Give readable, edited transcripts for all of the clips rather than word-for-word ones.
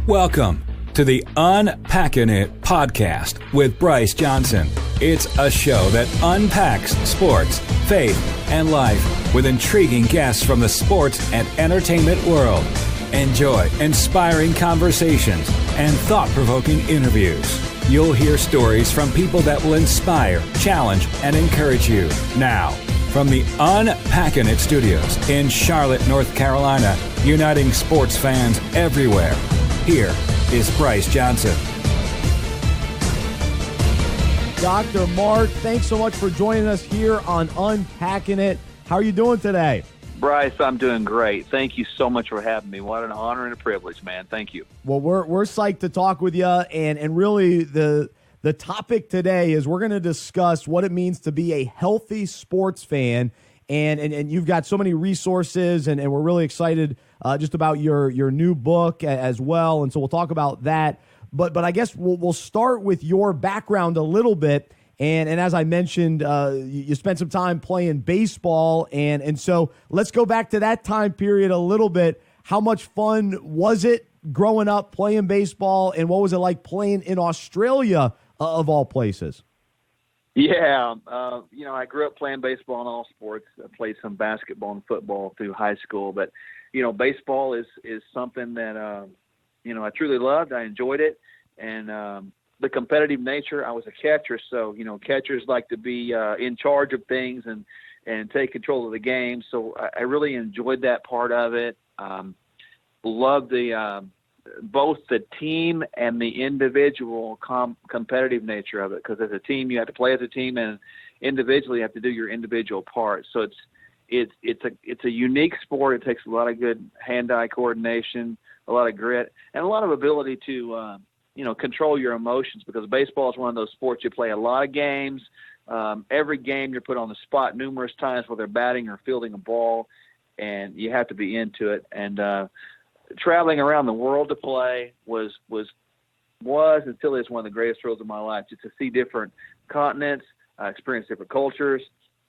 Welcome to the Unpacking It podcast with Bryce Johnson. It's a show that unpacks sports, faith, and life with intriguing guests from the sports and entertainment world. Enjoy inspiring conversations and thought-provoking interviews. You'll hear stories from people that will inspire, challenge, and encourage you. Now, from the Unpacking It studios in Charlotte, North Carolina, uniting sports fans everywhere, here is Bryce Johnson. Dr. Mark, thanks so much for joining us here on Unpacking It. How are you doing today? Bryce, I'm doing great. Thank you so much for having me. What an honor and a privilege, man. Thank you. Well, we're psyched to talk with you, and really the topic today is we're going to discuss what it means to be a healthy sports fan, and you've got so many resources, and we're really excited just about your new book as well, and so we'll talk about that. But I guess we'll start with your background a little bit. And as I mentioned, you spent some time playing baseball, and so let's go back to that time period a little bit. How much fun was it growing up playing baseball, and what was it like playing in Australia, of all places? Yeah, I grew up playing baseball in all sports. I played some basketball and football through high school, but baseball is something that I truly loved. I enjoyed it, and the competitive nature. I was a catcher, so catchers like to be in charge of things and take control of the game. So I really enjoyed that part of it. Loved the both the team and the individual competitive nature of it, because as a team you have to play as a team, and individually you have to do your individual part. So it's a unique sport. It takes a lot of good hand-eye coordination, a lot of grit, and a lot of ability to control your emotions, because baseball is one of those sports you play a lot of games. Every game you're put on the spot numerous times, whether batting or fielding a ball, and you have to be into it. And traveling around the world to play was and still is one of the greatest thrills of my life, just to see different continents, experience different cultures,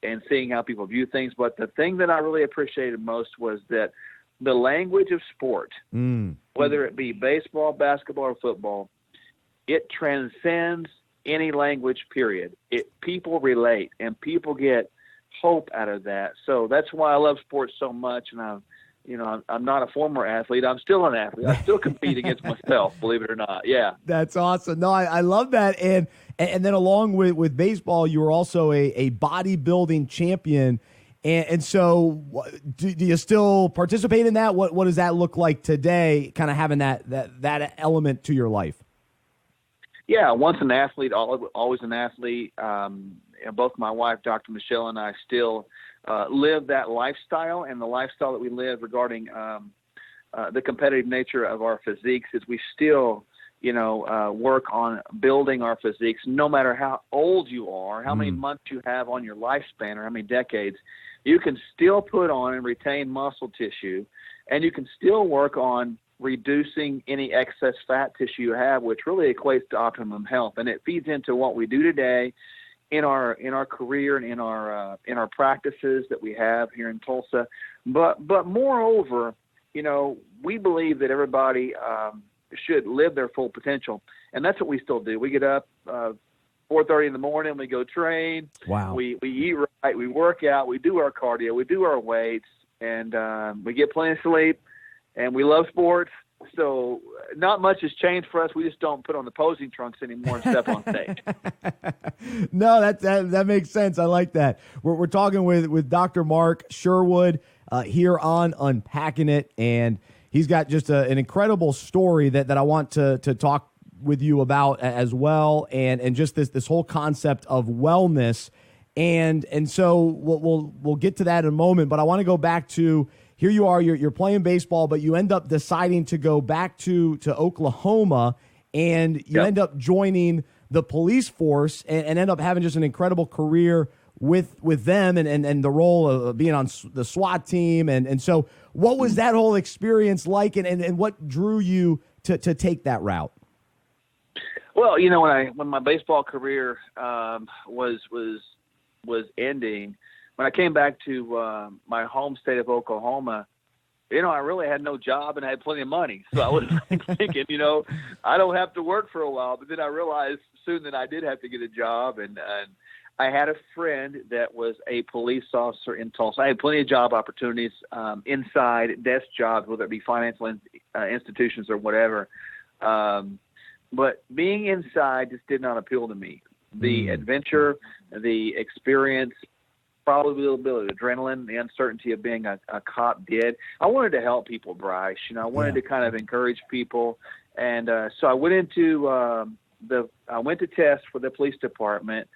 and seeing how people view things. But the thing that I really appreciated most was that the language of sport, whether it be baseball, basketball, or football, it transcends any language, period. People relate, and people get hope out of that. So that's why I love sports so much. And I'm not a former athlete. I'm still an athlete. I still compete against myself, believe it or not. Yeah. That's awesome. No, I love that. And then along with baseball, you were also a bodybuilding champion. And so do you still participate in that? What does that look like today, kind of having that element to your life? Yeah, once an athlete, always an athlete. Both my wife, Dr. Michelle, and I still live that lifestyle, and the lifestyle that we live regarding the competitive nature of our physiques is we still, work on building our physiques, no matter how old you are, how many months you have on your lifespan, or how many decades. You can still put on and retain muscle tissue, and you can still work on reducing any excess fat tissue you have, which really equates to optimum health. And it feeds into what we do today in our career and in our practices that we have here in Tulsa. But moreover, we believe that everybody should live their full potential, and that's what we still do. We get up 4:30 in the morning, we go train. Wow. We eat right, we work out, we do our cardio, we do our weights, and we get plenty of sleep, and we love sports. So not much has changed for us. We just don't put on the posing trunks anymore and step on stage. No, that makes sense. I like that. We're talking with Dr. Mark Sherwood here on Unpacking It, and he's got just an incredible story that I want to talk with you about as well, and just this whole concept of wellness, and so we'll get to that in a moment. But I want to go back to, here you are, you're playing baseball, but you end up deciding to go back to Oklahoma, and you end up joining the police force and end up having just an incredible career with them and the role of being on the SWAT team. And so what was that whole experience like, and what drew you to take that route? Well, when my baseball career was ending, when I came back to my home state of Oklahoma, I really had no job and I had plenty of money. So I was thinking, I don't have to work for a while. But then I realized soon that I did have to get a job. And I had a friend that was a police officer in Tulsa. I had plenty of job opportunities inside, desk jobs, whether it be financial institutions or whatever. But being inside just did not appeal to me. The adventure, the experience, probability, adrenaline, the uncertainty of being a cop did. I wanted to help people, Bryce. I wanted to kind of encourage people. And so I went into I went to test for the police department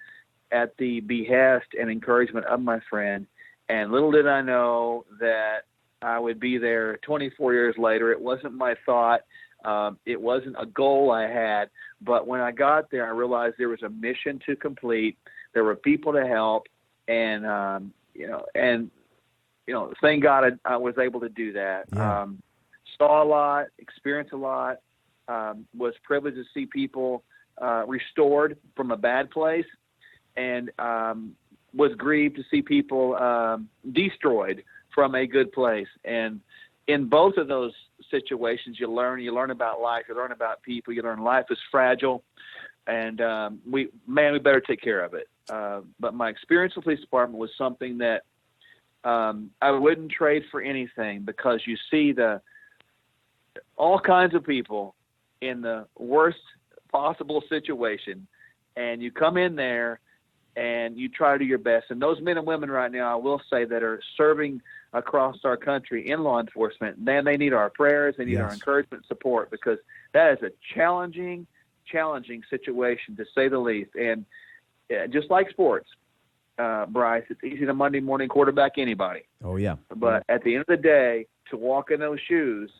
at the behest and encouragement of my friend. And little did I know that I would be there 24 years later. It wasn't my thought. It wasn't a goal I had, but when I got there, I realized there was a mission to complete. There were people to help, and thank God I was able to do that. Yeah. Saw a lot, experienced a lot, was privileged to see people restored from a bad place, and was grieved to see people destroyed from a good place. And in both of those situations, you learn about life, you learn about people, you learn life is fragile, and we better take care of it. But my experience with the police department was something that I wouldn't trade for anything, because you see all kinds of people in the worst possible situation, and you come in there and you try to do your best. And those men and women right now, I will say, that are serving across our country in law enforcement, man, they need our prayers, they need our encouragement and support, because that is a challenging situation, to say the least. And just like sports, Bryce, it's easy to Monday morning quarterback anybody. Oh, yeah. But at the end of the day, to walk in those shoes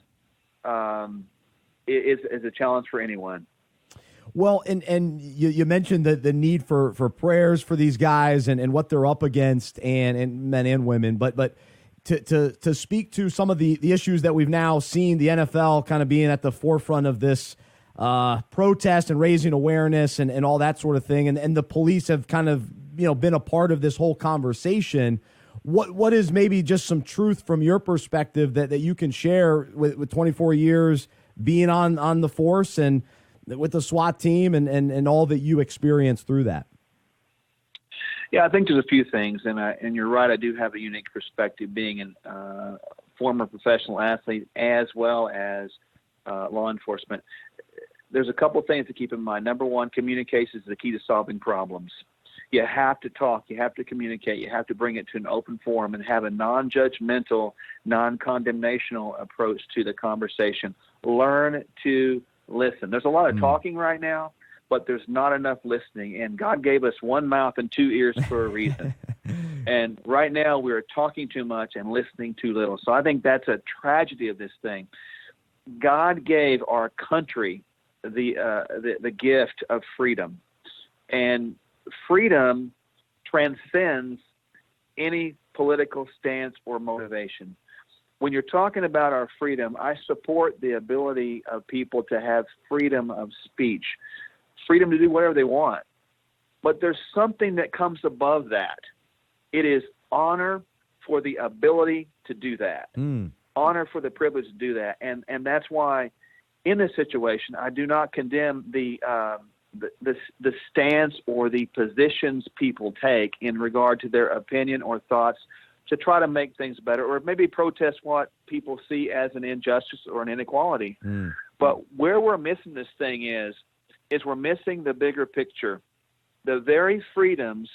is a challenge for anyone. Well, and you mentioned the need for prayers for these guys and what they're up against, and men and women, but to speak to some of the issues that we've now seen, the NFL kind of being at the forefront of this protest and raising awareness and all that sort of thing, and the police have kind of been a part of this whole conversation. What is maybe just some truth from your perspective that you can share with 24 years being on the force and with the SWAT team and all that you experienced through that? Yeah, I think there's a few things, and you're right. I do have a unique perspective, being a former professional athlete as well as law enforcement. There's a couple things to keep in mind. Number one, communication is the key to solving problems. You have to talk, you have to communicate, you have to bring it to an open forum and have a non-judgmental, non-condemnational approach to the conversation. Learn to listen. There's a lot of talking right now, but there's not enough listening. And God gave us one mouth and two ears for a reason. And right now we're talking too much and listening too little. So I think that's a tragedy of this thing. God gave our country the gift of freedom. And freedom transcends any political stance or motivation. When you're talking about our freedom, I support the ability of people to have freedom of speech, freedom to do whatever they want. But there's something that comes above that. It is honor for the ability to do that, honor for the privilege to do that. And that's why in this situation, I do not condemn the stance or the positions people take in regard to their opinion or thoughts to try to make things better, or maybe protest what people see as an injustice or an inequality. But where we're missing this thing is we're missing the bigger picture. The very freedoms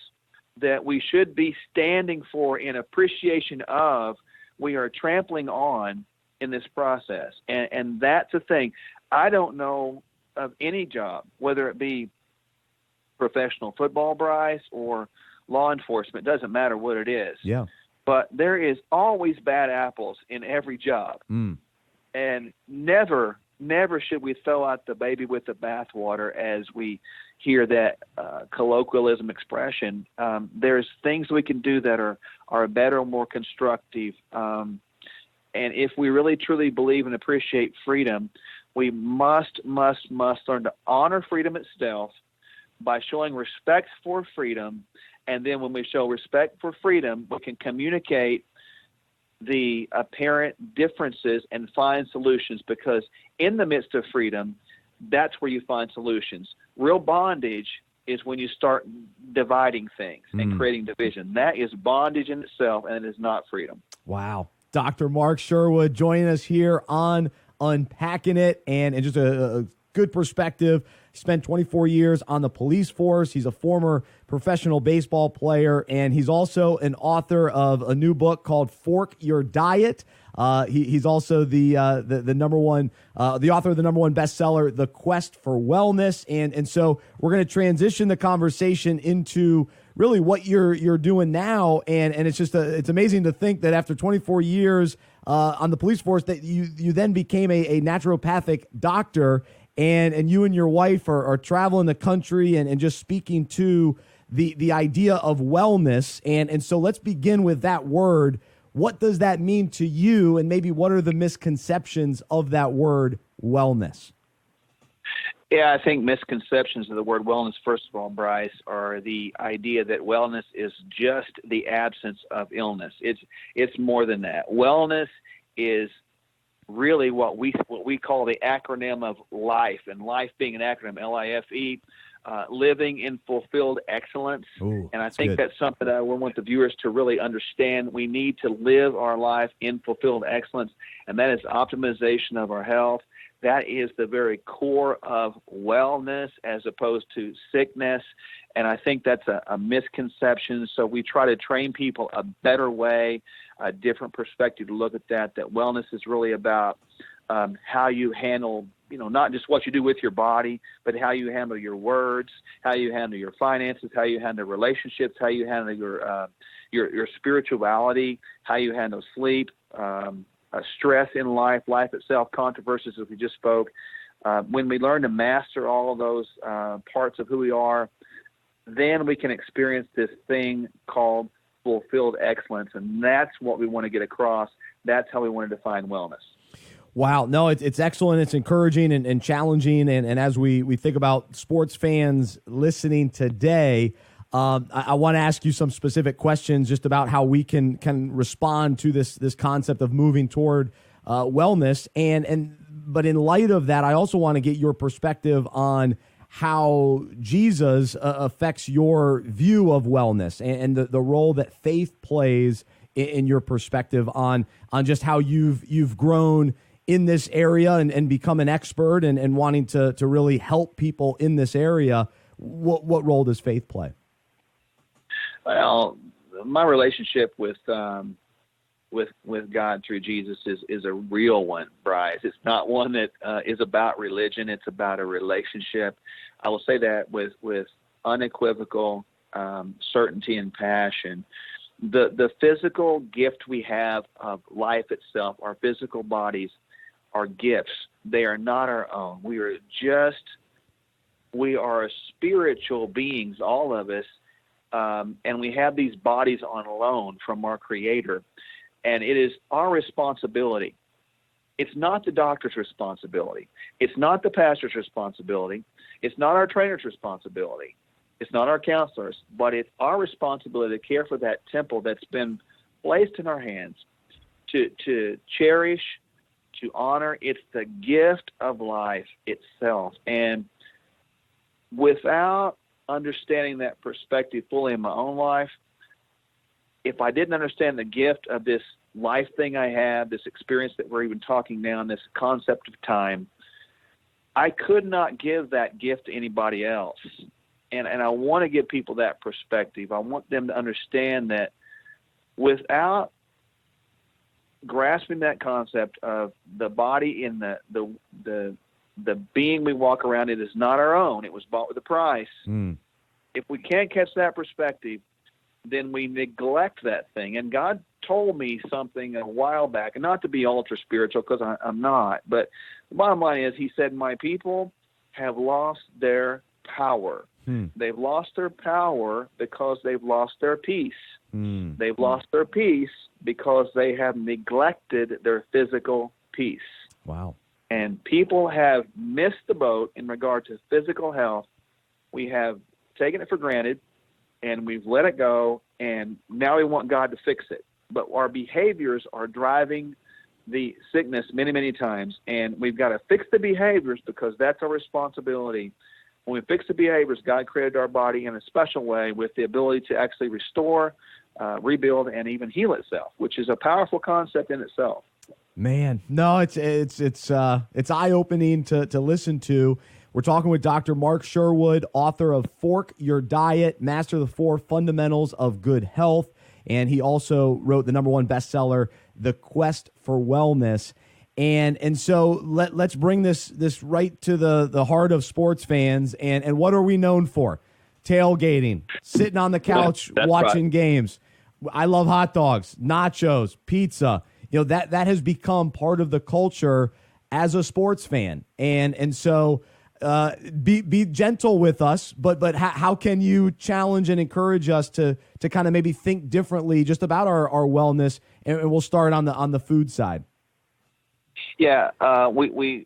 that we should be standing for in appreciation of, we are trampling on in this process. And that's the thing. I don't know of any job, whether it be professional football, Bryce, or law enforcement, doesn't matter what it is. Yeah. But there is always bad apples in every job. And never should we throw out the baby with the bathwater, as we hear that colloquialism expression. There's things we can do that are better, more constructive. And if we really truly believe and appreciate freedom, we must learn to honor freedom itself by showing respect for freedom. And then when we show respect for freedom, we can communicate the apparent differences and find solutions, because in the midst of freedom, that's where you find solutions. Real bondage is when you start dividing things and creating division. That is bondage in itself, and it is not freedom. Wow. Dr. Mark Sherwood joining us here on Unpacking It, and just a good perspective. He spent 24 years on the police force. He's a former professional baseball player, and he's also an author of a new book called Fork Your Diet. He's also the number one, the author of the number one bestseller, The Quest for Wellness. And so we're going to transition the conversation into really what you're doing now. And it's just it's amazing to think that after 24 years on the police force that you then became a naturopathic doctor, and you and your wife are traveling the country and just speaking to the idea of wellness. And so let's begin with that word. What does that mean to you, and maybe what are the misconceptions of that word wellness? Yeah, I think misconceptions of the word wellness, first of all, Bryce, are the idea that wellness is just the absence of illness. It's more than that. Wellness is really what we call the acronym of life, and life being an acronym, LIFE, living in fulfilled excellence. Ooh, and I think that's something that we want the viewers to really understand. We need to live our life in fulfilled excellence, and that is optimization of our health. That is the very core of wellness as opposed to sickness. And I think that's a misconception. So we try to train people a better way, a different perspective to look at that wellness is really about how you handle, not just what you do with your body, but how you handle your words, how you handle your finances, how you handle relationships, how you handle your spirituality, how you handle sleep, stress in life itself, controversies, as we just spoke. When we learn to master all of those parts of who we are, then we can experience this thing called fulfilled excellence, and that's what we want to get across. That's how we want to define wellness. Wow. No, it's excellent. It's encouraging and challenging. And as we think about sports fans listening today, I want to ask you some specific questions just about how we can respond to this concept of moving toward wellness. But in light of that, I also want to get your perspective on how Jesus affects your view of wellness and the role that faith plays in your perspective on just how you've grown in this area and become an expert and wanting to really help people in this area. What role does faith play? Well, my relationship with God through Jesus is a real one, Bryce. It's not one that is about religion. It's about a relationship. I will say that with unequivocal certainty and passion. The physical gift we have of life itself, our physical bodies, are gifts. They are not our own. We are spiritual beings, all of us, and we have these bodies on loan from our Creator, and it is our responsibility. It's not the doctor's responsibility. It's not the pastor's responsibility. It's not our trainer's responsibility. It's not our counselors, but it's our responsibility to care for that temple that's been placed in our hands, to cherish, to honor. It's the gift of life itself. And without understanding that perspective fully in my own life, if I didn't understand the gift of this life thing I have, this experience that we're even talking now, and this concept of time, I could not give that gift to anybody else. And I want to give people that perspective. I want them to understand that without grasping that concept of the body in the being we walk around, it is not our own. It was bought with a price. If we can't catch that perspective, then we neglect that thing. And God told me something a while back, and not to be ultra spiritual because I'm not, but the bottom line is, He said, my people have lost their power. They've lost their power because they've lost their peace. They've lost their peace because they have neglected their physical peace. Wow. And people have missed the boat in regard to physical health. We have taken it for granted, and we've let it go, and now we want God to fix it. but our behaviors are driving the sickness many, many times. And we've got to fix the behaviors because that's our responsibility. When we fix the behaviors, God created our body in a special way with the ability to actually restore, rebuild, and even heal itself, which is a powerful concept in itself. Man, no, it's eye-opening to listen to. We're talking with Dr. Mark Sherwood, author of Fork Your Diet, Master the 4 Fundamentals of Good Health, and he also wrote the #1 bestseller, The Quest for Wellness. And so let's bring this right to the heart of sports fans. And what are we known for? Tailgating, sitting on the couch watching games. I love hot dogs, nachos, pizza. That has become part of the culture as a sports fan. And so be gentle with us, but how can you challenge and encourage us to kind of maybe think differently just about our wellness? And we'll start on the food side. Yeah, we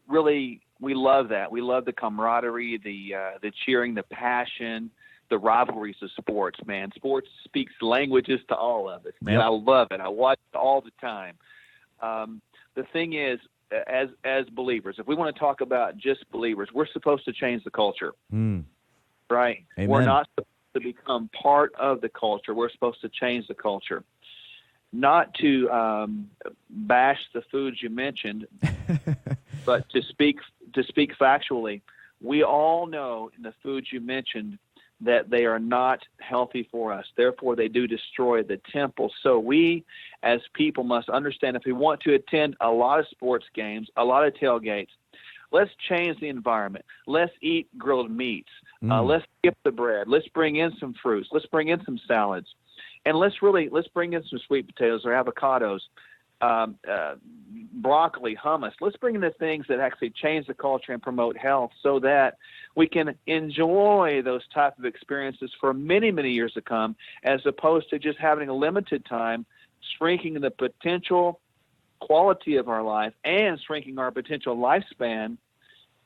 love that. We love the camaraderie, the cheering, the passion, the rivalries of sports, man. Sports speaks languages to all of us, man. Yep. I love it. I watch it all the time. The thing is, as believers, if we want to talk about just believers, we're supposed to change the culture, right? Amen. We're not supposed to become part of the culture. We're supposed to change the culture. Not to bash the foods you mentioned, but to speak factually. We all know in the foods you mentioned that they are not healthy for us. Therefore, they do destroy the temple. So we, as people, must understand if we want to attend a lot of sports games, a lot of tailgates, let's change the environment. Let's eat grilled meats. Let's skip the bread. Let's bring in some fruits. Let's bring in some salads. And let's bring in some sweet potatoes or avocados, broccoli, hummus. Let's bring in the things that actually change the culture and promote health so that we can enjoy those type of experiences for many, many years to come, as opposed to just having a limited time, shrinking the potential quality of our life and shrinking our potential lifespan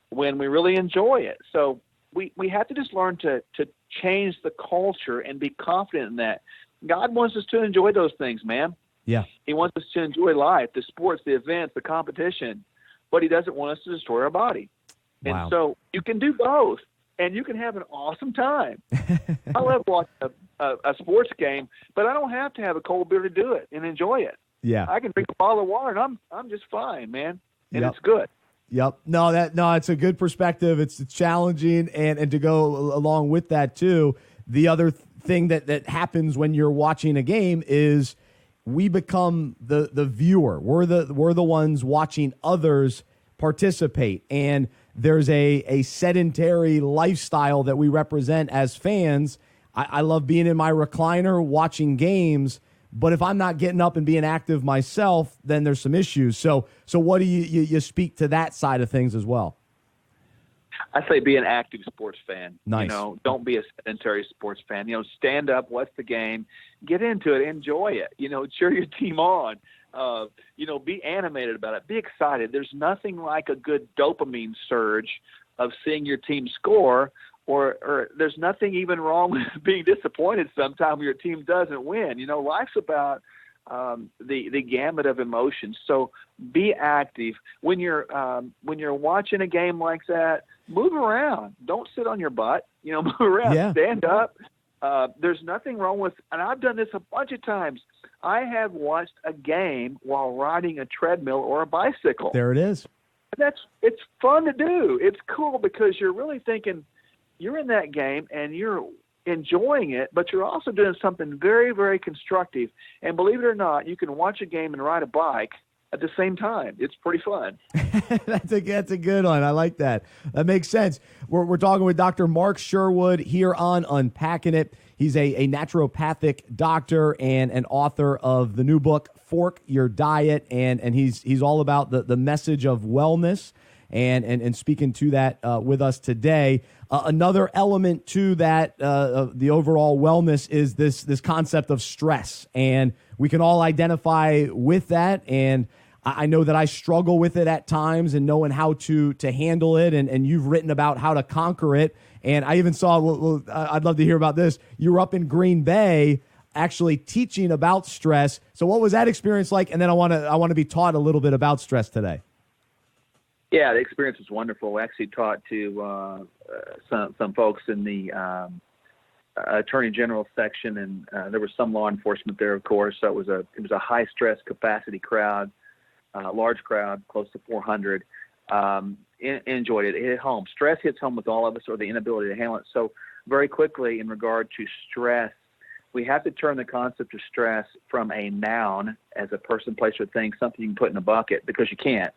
when we really enjoy it. So we have to just learn to change the culture and be confident in that. God wants us to enjoy those things, man. Yeah. He wants us to enjoy life, the sports, the events, the competition, but he doesn't want us to destroy our body. Wow. And so you can do both, and you can have an awesome time. I love watching a sports game, but I don't have to have a cold beer to do it and enjoy it. Yeah. I can drink a bottle of water, and I'm just fine, man, and Yep. it's good. Yep. No, it's a good perspective. It's challenging, and to go along with that too, the other thing that happens when you're watching a game is we become the viewer. We're the ones watching others participate, and there's a sedentary lifestyle that we represent as fans. I love being in my recliner watching games, but if I'm not getting up and being active myself, then there's some issues. So what do you speak to that side of things as well? I say be an active sports fan. Nice. Don't be a sedentary sports fan. Stand up, watch the game, get into it, enjoy it. Cheer your team on. Be animated about it. Be excited. There's nothing like a good dopamine surge of seeing your team score, or there's nothing even wrong with being disappointed sometime when your team doesn't win. Life's about the gamut of emotions. So be active when you're watching a game like that. Move around. Don't sit on your butt. Move around. Yeah. Stand up. There's nothing wrong with, and I've done this a bunch of times. I have watched a game while riding a treadmill or a bicycle. There it is. It's fun to do. It's cool because you're really thinking you're in that game and you're enjoying it, but you're also doing something very, very constructive. And believe it or not, you can watch a game and ride a bike at the same time. It's pretty fun. That's a good one. I like that. That makes sense. We're talking with Dr. Mark Sherwood here on Unpacking It. He's a naturopathic doctor and an author of the new book, Fork Your Diet. And he's all about the message of wellness and speaking to that with us today. Another element to that, the overall wellness, is this concept of stress. And we can all identify with that. And I know that I struggle with it at times and knowing how to handle it. And you've written about how to conquer it. And I even saw, I'd love to hear about this. You were up in Green Bay actually teaching about stress. So what was that experience like? And then I want to be taught a little bit about stress today. Yeah, the experience was wonderful. I actually taught to some folks in the Attorney General section, and there was some law enforcement there, of course. So it was a high stress capacity crowd, large crowd, close to 400. Enjoyed it. It hit home. Stress hits home with all of us, or the inability to handle it. So very quickly, in regard to stress, we have to turn the concept of stress from a noun as a person, place, or thing, something you can put in a bucket, because you can't.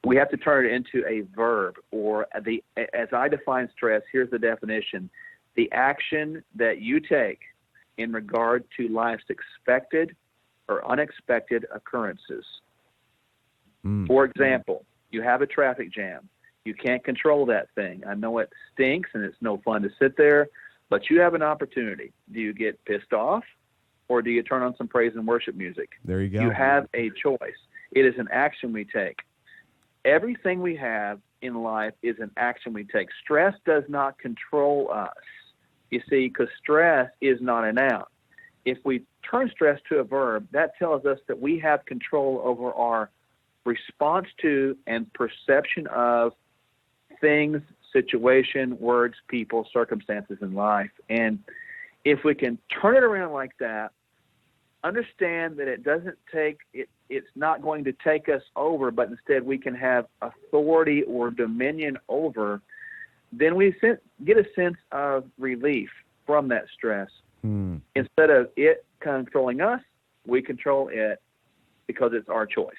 We have to turn it into a verb, or as I define stress, here's the definition: the action that you take in regard to life's expected or unexpected occurrences. For example, you have a traffic jam. You can't control that thing. I know it stinks and it's no fun to sit there, but you have an opportunity. Do you get pissed off, or do you turn on some praise and worship music? There you go. You have a choice. It is an action we take. Everything we have in life is an action we take. Stress does not control us, you see, because stress is not a noun. If we turn stress to a verb, that tells us that we have control over our response to and perception of things, situation, words, people, circumstances in life. And if we can turn it around like that, understand that it's not going to take us over, but instead we can have authority or dominion over, then we get a sense of relief from that stress. Instead of it controlling us, we control it because it's our choice.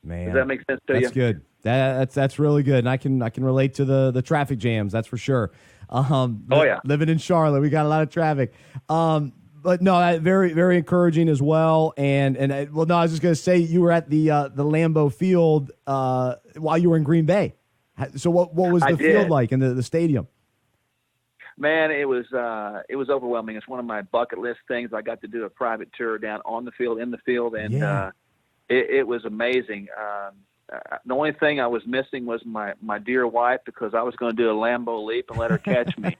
Man, does that make sense to you? That's good. That's really good, and I can relate to the traffic jams. That's for sure. Living in Charlotte, we got a lot of traffic. But no, very very encouraging as well. And I was just gonna say, you were at the Lambeau Field while you were in Green Bay. So what was the field like in the stadium? Man, it was overwhelming. It's one of my bucket list things. I got to do a private tour down on the field, in the field, and it was amazing. The only thing I was missing was my dear wife, because I was going to do a Lambeau leap and let her catch me.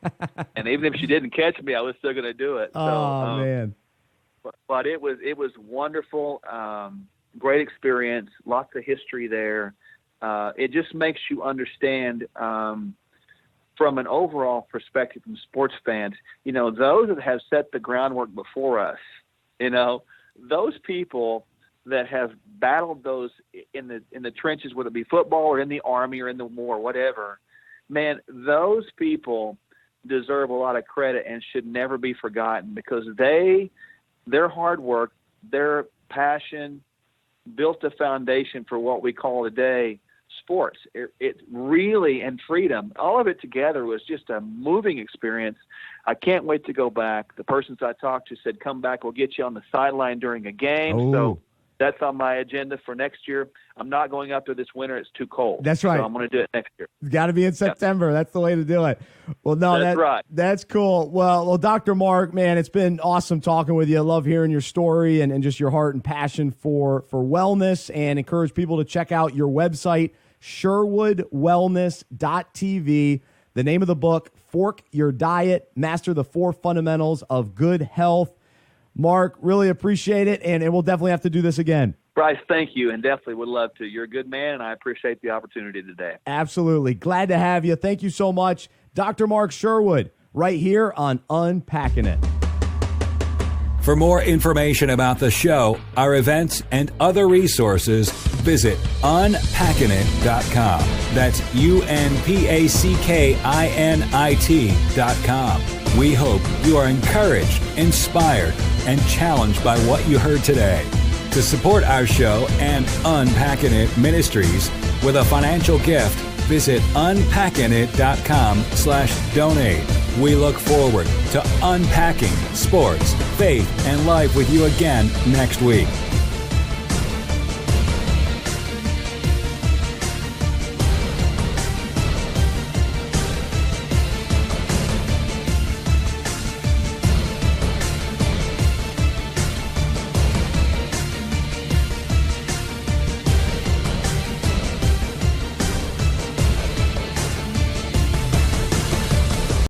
And even if she didn't catch me, I was still going to do it. Oh, man. But it was wonderful. Great experience. Lots of history there. It just makes you understand, from an overall perspective from sports fans, those that have set the groundwork before us, those people that have battled those in the trenches, whether it be football or in the Army or in the war, whatever, man, those people deserve a lot of credit and should never be forgotten, because their hard work, their passion built a foundation for what we call today sports. It really, and freedom, all of it together was just a moving experience. I can't wait to go back. The persons I talked to said, come back, we'll get you on the sideline during a game. Ooh. So that's on my agenda for next year. I'm not going up there this winter. It's too cold. That's right. So I'm going to do it next year. It's got to be in September. That's the way to do it. Well, no, that's right. That's cool. Well, Dr. Mark, man, it's been awesome talking with you. I love hearing your story and just your heart and passion for wellness, and encourage people to check out your website, SherwoodWellness.tv. The name of the book, Fork Your Diet, Master the 4 Fundamentals of Good Health. Mark, really appreciate it, and we'll definitely have to do this again. Bryce, thank you, and definitely would love to. You're a good man, and I appreciate the opportunity today. Absolutely. Glad to have you. Thank you so much. Dr. Mark Sherwood, right here on Unpacking It. For more information about the show, our events, and other resources, visit unpackinit.com. That's unpackinit.com. We hope you are encouraged, inspired, and challenged by what you heard today. To support our show and Unpacking It Ministries with a financial gift, visit unpackinit.com/donate. We look forward to unpacking sports, faith, and life with you again next week.